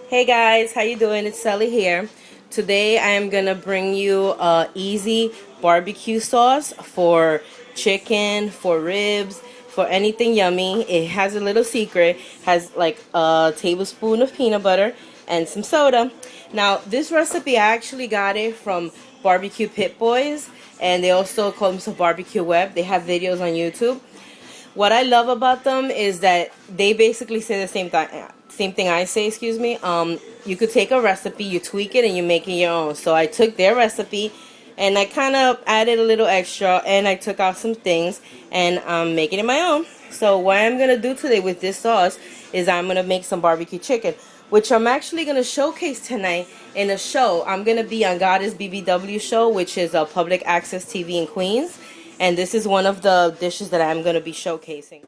Hey guys, how you doing? It's Celly here. Today I am gonna bring you a easy barbecue sauce for chicken, for ribs, for anything yummy. It has a little secret. Has like a tablespoon of peanut butter and some soda. Now this recipe I actually got it from Barbecue Pit Boys, and they also call themselves Barbecue Web. They have videos on YouTube. What I love about them is that they basically say the same thing I say, excuse me. You could take a recipe, you tweak it, and you make it your own. So I took their recipe, and I kind of added a little extra, and I took out some things, and I'm making it my own. So what I'm going to do today with this sauce is I'm going to make some barbecue chicken, which I'm actually going to showcase tonight in a show. I'm going to be on Goddess BBW show, which is a public access TV in Queens. And this is one of the dishes that I'm going to be showcasing.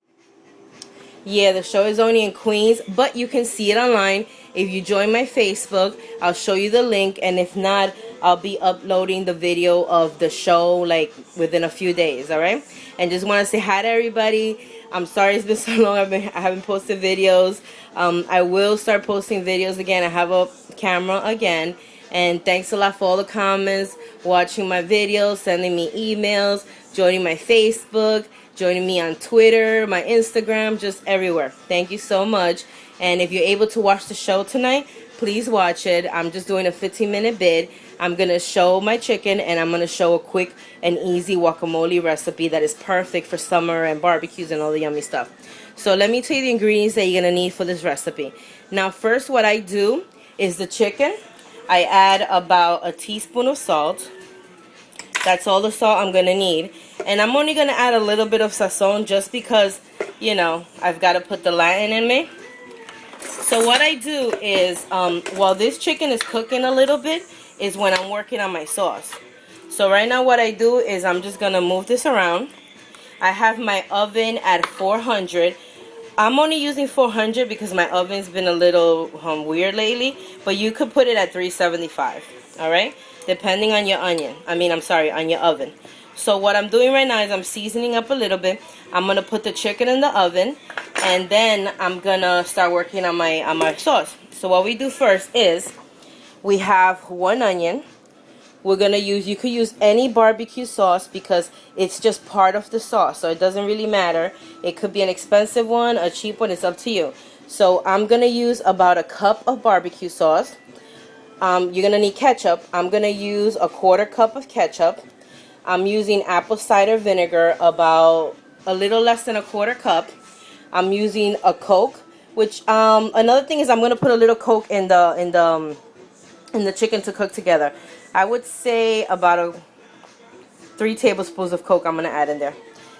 Yeah, the show is only in Queens, but you can see it online. If you join my Facebook, I'll show you the link. And if not, I'll be uploading the video of the show like within a few days, alright? And just want to say hi to everybody. I'm sorry it's been so long. I haven't posted videos. I will start posting videos again. I have a camera again. And thanks a lot for all the comments, watching my videos, sending me emails, joining my Facebook, joining me on Twitter, my Instagram, just everywhere. Thank you so much. And if you're able to watch the show tonight, please watch it. I'm just doing a 15-minute bid. I'm going to show my chicken, and I'm going to show a quick and easy guacamole recipe that is perfect for summer and barbecues and all the yummy stuff. So let me tell you the ingredients that you're going to need for this recipe. Now first, what I do is the chicken. I add about a teaspoon of salt. That's all the salt I'm going to need. And I'm only going to add a little bit of sazon just because, you know, I've got to put the Latin in me. So what I do is, while this chicken is cooking a little bit, is when I'm working on my sauce. So right now what I do is I'm just going to move this around. I have my oven at 400. I'm only using 400 because my oven's been a little weird lately, but you could put it at 375, alright? Depending on your on your oven. So what I'm doing right now is I'm seasoning up a little bit. I'm going to put the chicken in the oven, and then I'm going to start working on my sauce. So what we do first is we have one onion. We're going to use, you could use any barbecue sauce because it's just part of the sauce. So it doesn't really matter. It could be an expensive one, a cheap one. It's up to you. So I'm going to use about a cup of barbecue sauce. You're going to need ketchup. I'm going to use a 1/4 cup of ketchup. I'm using apple cider vinegar, about a little less than a 1/4 cup. I'm using a Coke, which another thing is I'm going to put a little Coke in the chicken to cook together. I would say about 3 tablespoons of Coke I'm going to add in there.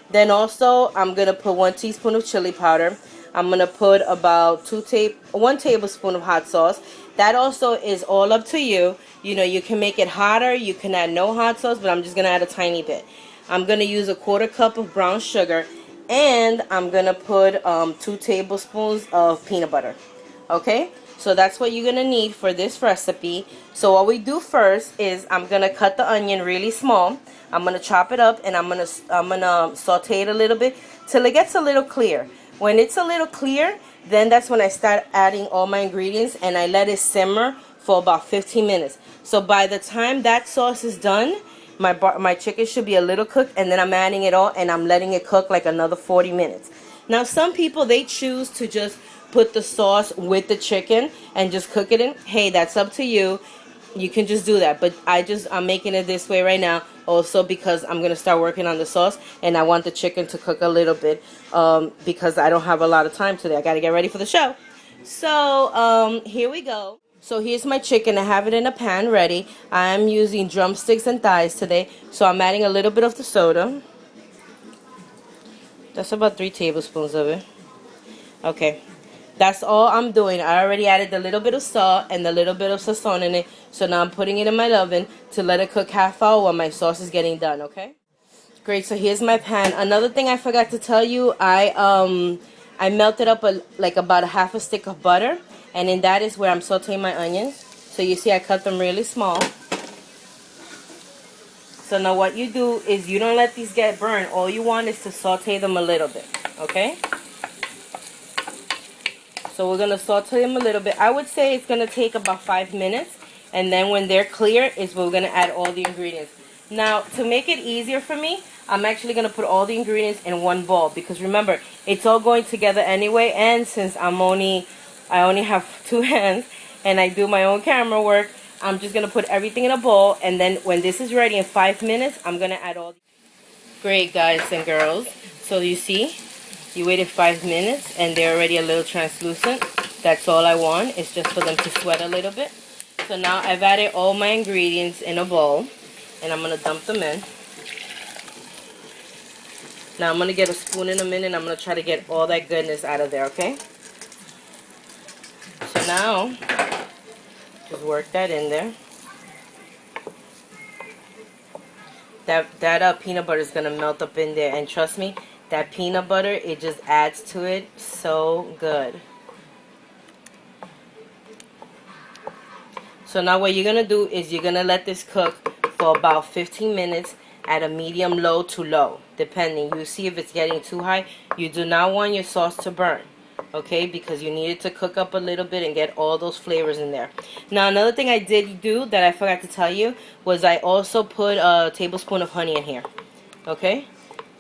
Then also I'm going to put 1 teaspoon of chili powder. I'm going to put about 1 tablespoon of hot sauce. That also is all up to you. You know, you can make it hotter. You can add no hot sauce, but I'm just going to add a tiny bit. I'm going to use a 1/4 cup of brown sugar. And I'm going to put 2 tablespoons of peanut butter. Okay? So that's what you're going to need for this recipe. So what we do first is I'm going to cut the onion really small. I'm going to chop it up, and I'm going to saute it a little bit till it gets a little clear. When it's a little clear, then that's when I start adding all my ingredients, and I let it simmer for about 15 minutes. So by the time that sauce is done, my chicken should be a little cooked, and then I'm adding it all, and I'm letting it cook like another 40 minutes. Now some people, they choose to just put the sauce with the chicken and just cook it in. Hey, that's up to you. You can just do that, but I'm making it this way right now also because I'm going to start working on the sauce, and I want the chicken to cook a little bit because I don't have a lot of time today. I got to get ready for the show. So here we go. So here's my chicken. I have it in a pan ready. I'm using drumsticks and thighs today, so I'm adding a little bit of the soda. That's about 3 tablespoons of it. Okay. That's all I'm doing. I already added a little bit of salt and a little bit of sazon in it. So now I'm putting it in my oven to let it cook half hour while my sauce is getting done, okay? Great, so here's my pan. Another thing I forgot to tell you, I melted up like about a half a stick of butter. And in that is where I'm sauteing my onions. So you see I cut them really small. So now what you do is you don't let these get burned. All you want is to saute them a little bit, okay? So So we're going to saute them a little bit. I would say it's going to take about 5 minutes. And then when they're clear is when we're going to add all the ingredients. Now, to make it easier for me, I'm actually going to put all the ingredients in one bowl. Because remember, it's all going together anyway. And since I only have 2 hands and I do my own camera work, I'm just going to put everything in a bowl. And then when this is ready in 5 minutes, I'm going to add all the... Great, guys and girls. So you see, you waited 5 minutes and they're already a little translucent. That's all I want. It's just for them to sweat a little bit. So now I've added all my ingredients in a bowl. And I'm going to dump them in. Now I'm going to get a spoon in a minute and I'm going to try to get all that goodness out of there, okay? So now, just work that in there. That peanut butter is going to melt up in there. And trust me, that peanut butter, it just adds to it so good. So now what you're going to do is you're going to let this cook for about 15 minutes at a medium low to low, depending. You see if it's getting too high. You do not want your sauce to burn, okay, because you need it to cook up a little bit and get all those flavors in there. Now another thing I did do that I forgot to tell you was I also put a tablespoon of honey in here, okay?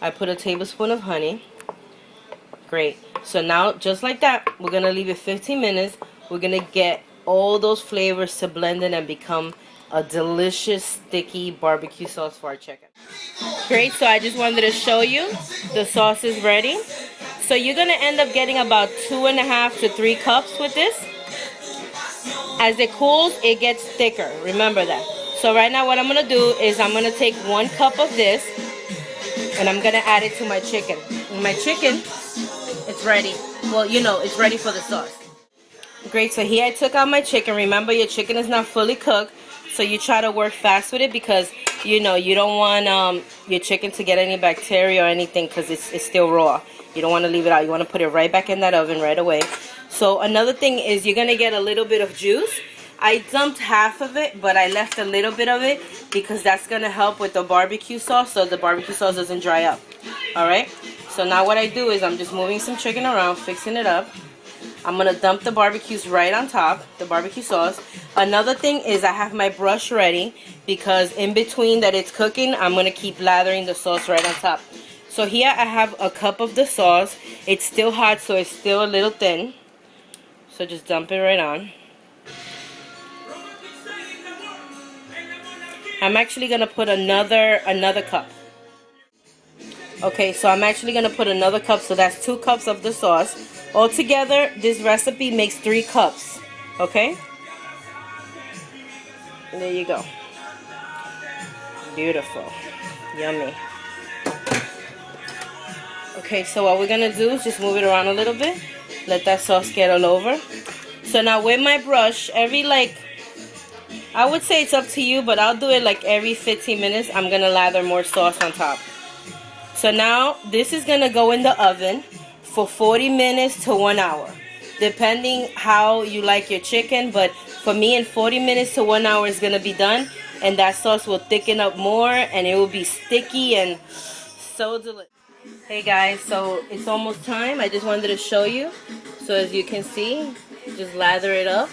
I put a tablespoon of honey. Great. So now just like that, we're going to leave it 15 minutes. We're going to get all those flavors to blend in and become a delicious sticky barbecue sauce for our chicken. Great, so I just wanted to show you the sauce is ready. So you're going to end up getting about 2.5 to 3 cups with this. As it cools, it gets thicker. Remember that. So right now what I'm going to do is I'm going to take 1 cup of this and I'm going to add it to my chicken. And my chicken, it's ready. Well, you know, it's ready for the sauce. Great, so here I took out my chicken. Remember, your chicken is not fully cooked. So you try to work fast with it because, you know, you don't want your chicken to get any bacteria or anything because it's still raw. You don't want to leave it out. You want to put it right back in that oven right away. So another thing is you're going to get a little bit of juice. I dumped half of it, but I left a little bit of it because that's going to help with the barbecue sauce so the barbecue sauce doesn't dry up. Alright? So now what I do is I'm just moving some chicken around, fixing it up. I'm going to dump the barbecues right on top, the barbecue sauce. Another thing is I have my brush ready because in between that it's cooking, I'm going to keep lathering the sauce right on top. So here I have a cup of the sauce. It's still hot, so it's still a little thin. So just dump it right on. I'm actually going to put another cup. Okay, so I'm actually going to put another cup, so that's 2 cups of the sauce. Altogether, this recipe makes 3 cups, okay? And there you go. Beautiful. Yummy. Okay, so what we're going to do is just move it around a little bit. Let that sauce get all over. So now with my brush, I would say it's up to you, but I'll do it like every 15 minutes. I'm going to lather more sauce on top. So now this is going to go in the oven for 40 minutes to 1 hour, depending how you like your chicken. But for me, in 40 minutes to 1 hour is going to be done, and that sauce will thicken up more, and it will be sticky and so delicious. Hey guys, so it's almost time. I just wanted to show you. So as you can see, just lather it up.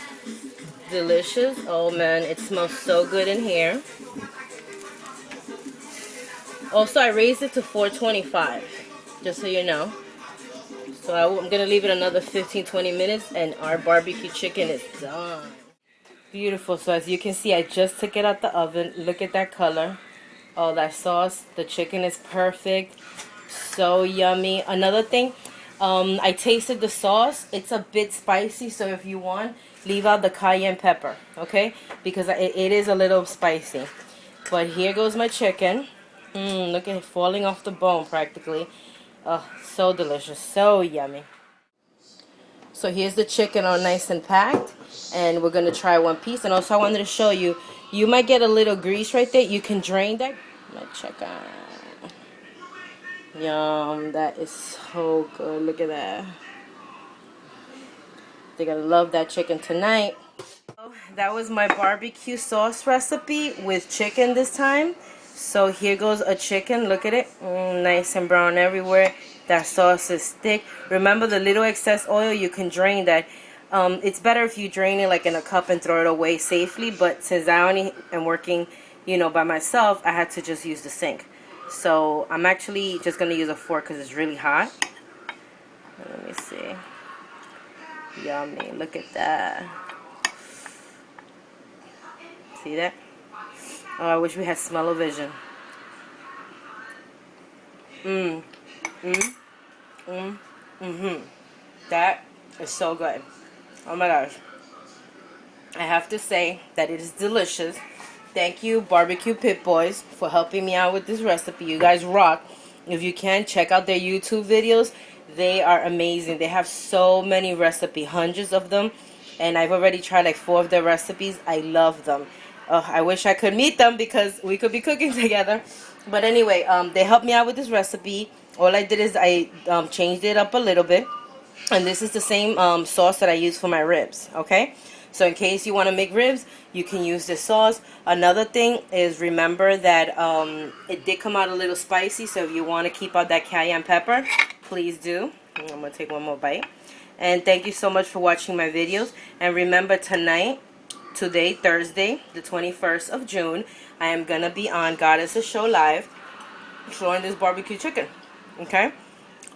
Delicious. Oh man, it smells so good in here. Also, I raised it to 425, just so you know. So I'm going to leave it another 15-20 minutes and our barbecue chicken is done. Beautiful. So as you can see, I just took it out the oven. Look at that color. Oh, that sauce. The chicken is perfect. So yummy. Another thing, I tasted the sauce. It's a bit spicy, so if you want, leave out the cayenne pepper, okay? Because it is a little spicy. But here goes my chicken. Look at it falling off the bone practically. Oh, so delicious, so yummy. So here's the chicken all nice and packed, and we're gonna try one piece. And also I wanted to show you, you might get a little grease right there. You can drain that. My chicken. Yum, that is so good. Look at that. They're gonna love that chicken tonight. That was my barbecue sauce recipe with chicken this time. So here goes a chicken. Look at it. Nice and brown everywhere. That sauce is thick. Remember, the little excess oil, you can drain that. It's better if you drain it like in a cup and throw it away safely, but since I only am working, you know, by myself, I had to just use the sink. So I'm actually just going to use a fork because it's really hot. Let me see. Yummy. Look at that. See that? Oh, I wish we had smell-o-vision. That is so good. Oh my gosh. I have to say that it is delicious. Thank you, Barbecue Pit Boys, for helping me out with this recipe. You guys rock. If you can, check out their YouTube videos. They are amazing. They have so many recipes, hundreds of them. And I've already tried like 4 of their recipes. I love them. I wish I could meet them because we could be cooking together. But anyway, they helped me out with this recipe. All I did is I changed it up a little bit. And this is the same sauce that I use for my ribs, okay? So in case you want to make ribs, you can use this sauce. Another thing is remember that it did come out a little spicy, so if you want to keep out that cayenne pepper, please do. I'm going to take one more bite. And thank you so much for watching my videos. And remember today, Thursday, the 21st of June, I am going to be on Goddess Show Live showing this barbecue chicken, okay?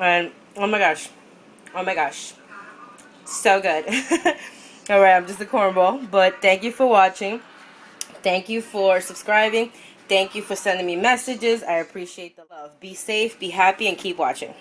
And oh my gosh, so good. Alright, I'm just a cornball, but thank you for watching. Thank you for subscribing. Thank you for sending me messages. I appreciate the love. Be safe, be happy, and keep watching.